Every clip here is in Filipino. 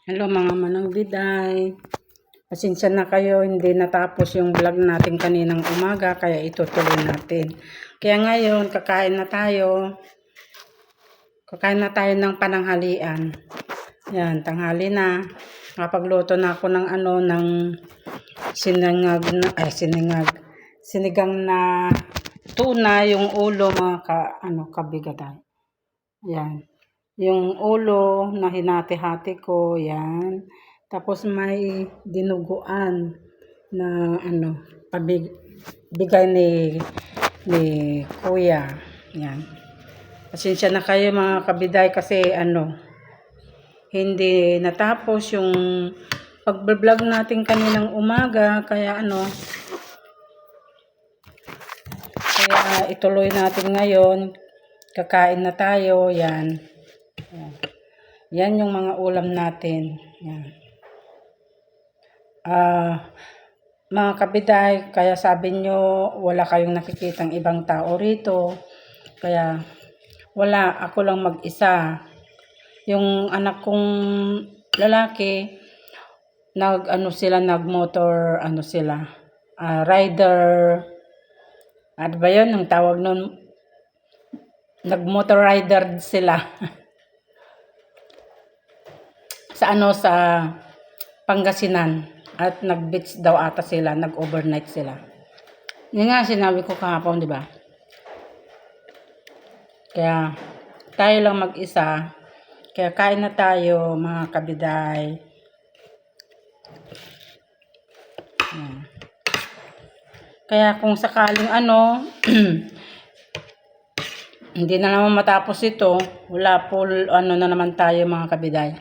Hello mga manang biday. Pasensya na kayo, hindi natapos yung vlog natin kaninang umaga, kaya itutuloy natin. Kaya ngayon, kakain na tayo. Kakain na tayo ng pananghalian. Yan, tanghali na. Nakapagluto na ako ng ng sinigang na tuna, yung ulo mga kabigaday. Yan. Yung ulo na hinati-hati ko, yan. Tapos may dinuguan na bigay ni kuya. Yan. Pasensya na kayo mga kabiday kasi hindi natapos yung pag-vlog natin kaninang umaga, kaya kaya ituloy natin ngayon. Kakain na tayo, yan. Yan yung mga ulam natin. Yan. Mga kabiday, kaya sabi nyo, wala kayong nakikitang ibang tao rito. Kaya, wala, ako lang mag-isa. Yung anak kong lalaki, nag-motor, rider. Ano ba yun? Ang tawag nun, nag-motor rider sila. sa Pangasinan, at nag-beach daw ata sila, nag-overnight sila. Yun nga sinabi ko kahapon, di ba? Kaya tayo lang mag-isa. Kaya kain na tayo mga kabiday. Kaya kung sakaling hindi na naman matapos ito, wala po na naman tayo mga kabiday.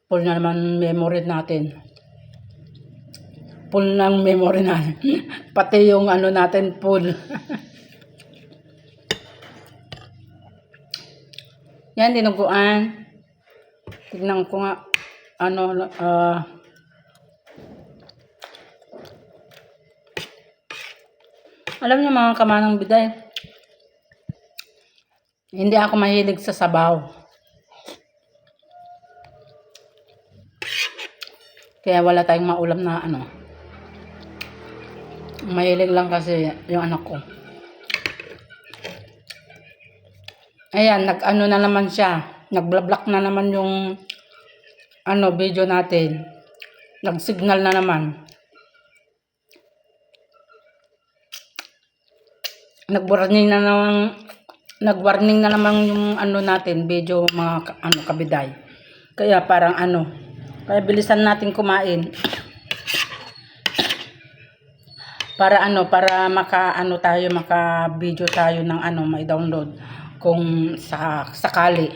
Full na naman memory natin. Full ng memory natin. Pati yung natin full. Yan, dinuguan. Tignan ko nga. Alam niyo mga kamanang biday, hindi ako mahilig sa sabaw. Kaya wala tayong maulam na Mahilig lang kasi yung anak ko. Ayan, na naman siya. Nag-block na naman yung video natin. Nag-signal na naman. Nag-warning na naman yung natin, video mga kabiday. Kaya parang kaya bilisan natin kumain. Para maka-video tayo ng may download kung sakali.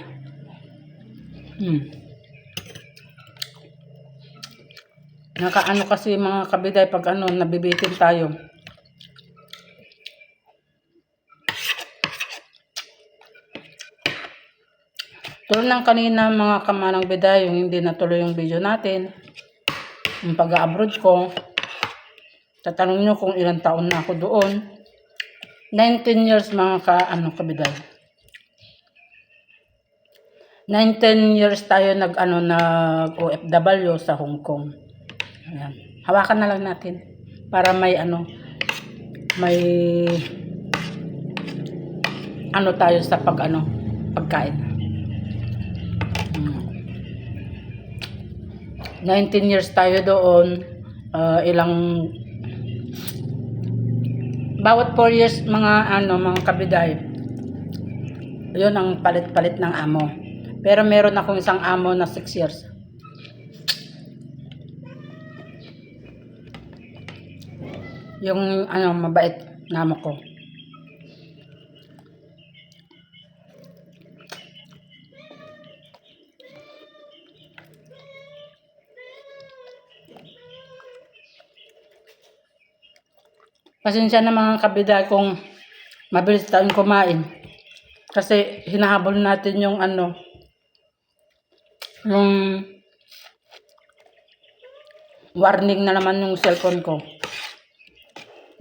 Kasi mga kabiday pag nabibitin tayo. Tulad ng kanina mga kamanang biday, yung hindi natuloy yung video natin, yung pag-abroad ko, tatanong nyo kung ilang taon na ako doon. 19 years mga kabiday. 19 years tayo nag-OFW sa Hong Kong. Ayan. Hawakan na lang natin para may tayo sa pagkain. 19 years tayo doon, bawat 4 years mga kabiday, yun ang palit-palit ng amo. Pero meron akong isang amo na 6 years. Yung mabait na amo ko. Pasensya na mga kabiday kung mabilis tayong kumain. Kasi hinahabol natin yung yung warning na naman yung cellphone ko.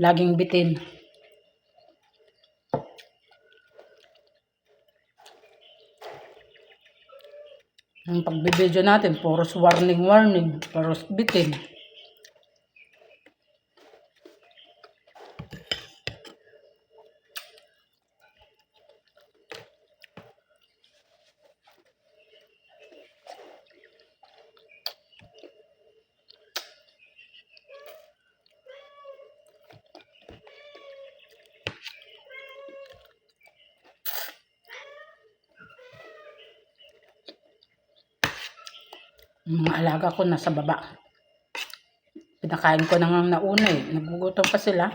Laging bitin. Ang pagbibideo natin, puros warning, puros bitin. Yung mga alaga ko nasa baba. Pinakain ko na nga nauna eh. Nagugutom pa sila.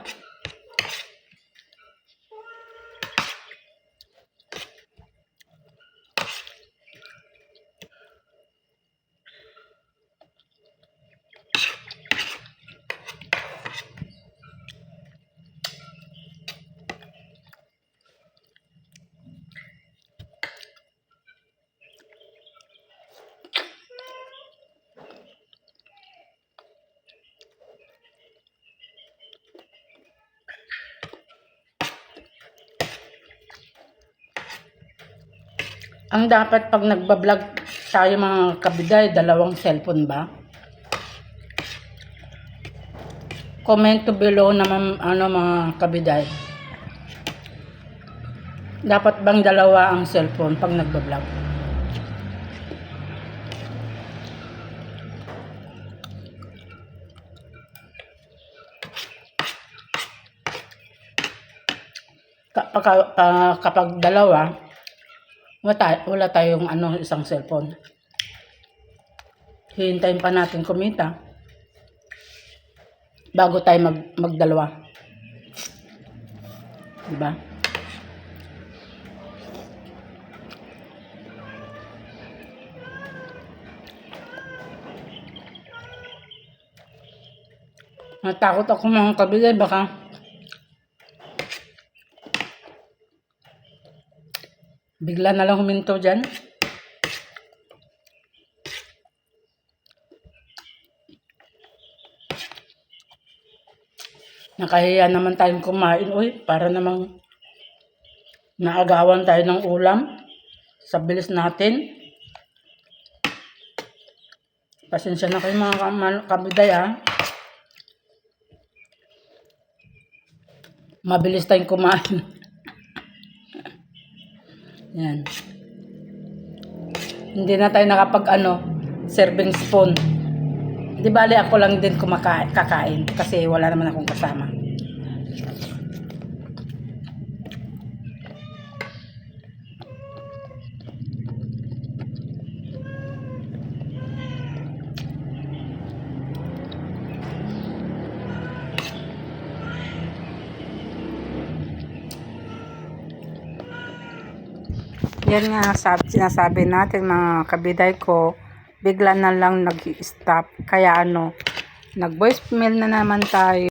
Ang dapat pag nagbablog tayo mga kabiday, dalawang cellphone ba? Comment to below naman mga kabiday. Dapat bang dalawa ang cellphone pag nagbablog? Kapag dalawa, wala tayong isang cellphone. Hihintayin pa natin kumita bago tayo magdalawa. Diba? Natakot ako mga kabigay, baka bigla na lang huminto dyan. Nakahiya naman tayong kumain. Uy, para namang naagawan tayo ng ulam sa bilis natin. Pasensya na kayo mga kabiday ha. Mabilis tayong kumain. Yan. Hindi na tayo serving spoon. Di bali ako lang din kakain kasi wala naman akong kasama. Yan nga sinasabi natin mga kabiday ko, bigla na lang nag-stop. Kaya nag-voicemail na naman tayo.